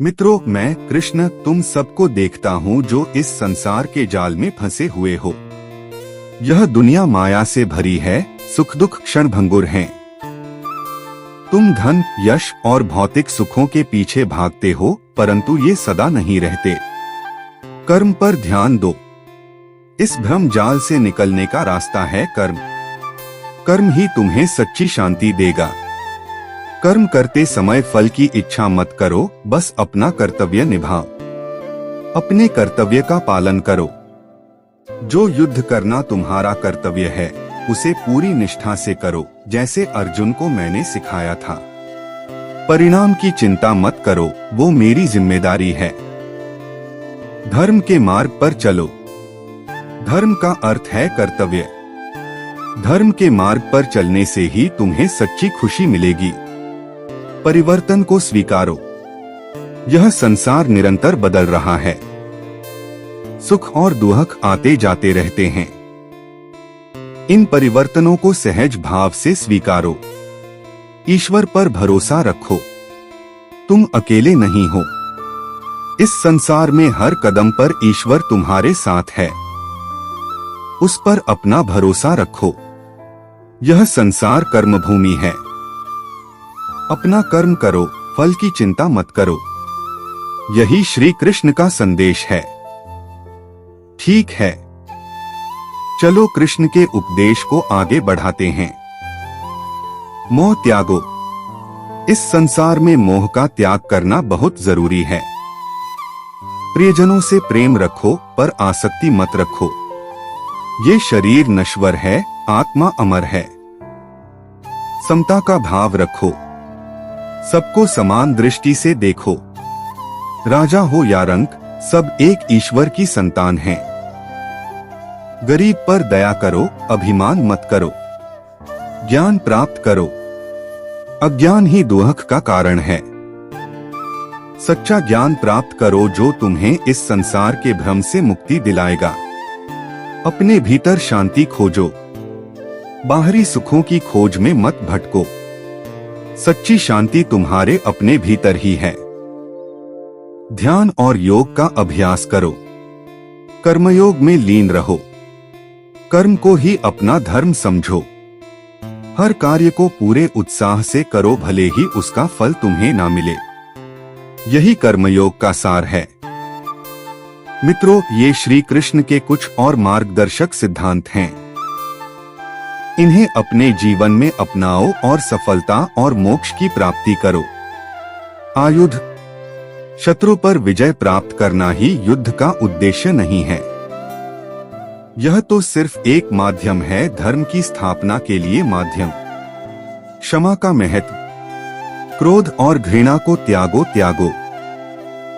मित्रों, मैं कृष्ण तुम सबको देखता हूँ जो इस संसार के जाल में फंसे हुए हो। यह दुनिया माया से भरी है, सुख दुख क्षण भंगुर हैं। तुम धन, यश और भौतिक सुखों के पीछे भागते हो, परंतु ये सदा नहीं रहते। कर्म पर ध्यान दो। इस भ्रम जाल से निकलने का रास्ता है कर्म। कर्म ही तुम्हें सच्ची शांति देगा। कर्म करते समय फल की इच्छा मत करो, बस अपना कर्तव्य निभाओ। अपने कर्तव्य का पालन करो। जो युद्ध करना तुम्हारा कर्तव्य है, उसे पूरी निष्ठा से करो, जैसे अर्जुन को मैंने सिखाया था। परिणाम की चिंता मत करो, वो मेरी जिम्मेदारी है। धर्म के मार्ग पर चलो। धर्म का अर्थ है कर्तव्य। धर्म के मार्ग पर चलने से ही तुम्हें सच्ची खुशी मिलेगी। परिवर्तन को स्वीकारो। यह संसार निरंतर बदल रहा है। सुख और दुख आते जाते रहते हैं। इन परिवर्तनों को सहज भाव से स्वीकारो। ईश्वर पर भरोसा रखो। तुम अकेले नहीं हो। इस संसार में हर कदम पर ईश्वर तुम्हारे साथ है। उस पर अपना भरोसा रखो। यह संसार कर्मभूमि है। अपना कर्म करो, फल की चिंता मत करो। यही श्री कृष्ण का संदेश है। ठीक है, चलो कृष्ण के उपदेश को आगे बढ़ाते हैं। मोह त्यागो। इस संसार में मोह का त्याग करना बहुत जरूरी है। प्रियजनों से प्रेम रखो, पर आसक्ति मत रखो। ये शरीर नश्वर है, आत्मा अमर है। समता का भाव रखो। सबको समान दृष्टि से देखो। राजा हो या रंक, सब एक ईश्वर की संतान हैं। गरीब पर दया करो, अभिमान मत करो। ज्ञान प्राप्त करो। अज्ञान ही दुख का कारण है। सच्चा ज्ञान प्राप्त करो, जो तुम्हें इस संसार के भ्रम से मुक्ति दिलाएगा। अपने भीतर शांति खोजो। बाहरी सुखों की खोज में मत भटको। सच्ची शांति तुम्हारे अपने भीतर ही है। ध्यान और योग का अभ्यास करो। कर्मयोग में लीन रहो। कर्म को ही अपना धर्म समझो। हर कार्य को पूरे उत्साह से करो, भले ही उसका फल तुम्हें ना मिले। यही कर्मयोग का सार है। मित्रों, ये श्री कृष्ण के कुछ और मार्गदर्शक सिद्धांत हैं। इन्हें अपने जीवन में अपनाओ और सफलता और मोक्ष की प्राप्ति करो। आयुध। शत्रु पर विजय प्राप्त करना ही युद्ध का उद्देश्य नहीं है। यह तो सिर्फ एक माध्यम है, धर्म की स्थापना के लिए माध्यम। क्षमा का महत्व। क्रोध और घृणा को त्यागो।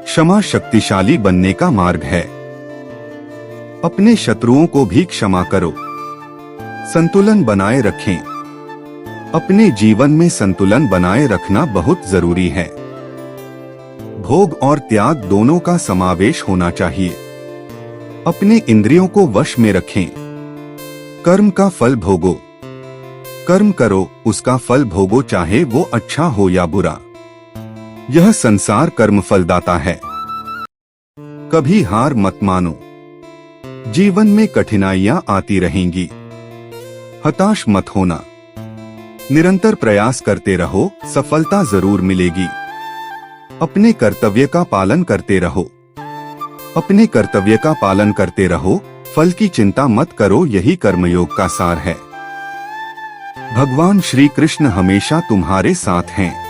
क्षमा शक्तिशाली बनने का मार्ग है। अपने शत्रुओं को भी क्षमा करो। संतुलन बनाए रखें। अपने जीवन में संतुलन बनाए रखना बहुत जरूरी है। भोग और त्याग दोनों का समावेश होना चाहिए। अपने इंद्रियों को वश में रखें। कर्म का फल भोगो। कर्म करो, उसका फल भोगो, चाहे वो अच्छा हो या बुरा। यह संसार कर्म फलदाता है। कभी हार मत मानो। जीवन में कठिनाइयां आती रहेंगी। हताश मत होना। निरंतर प्रयास करते रहो, सफलता जरूर मिलेगी। अपने कर्तव्य का पालन करते रहो। अपने कर्तव्य का पालन करते रहो, फल की चिंता मत करो, यही कर्मयोग का सार है। भगवान श्री कृष्ण हमेशा तुम्हारे साथ हैं।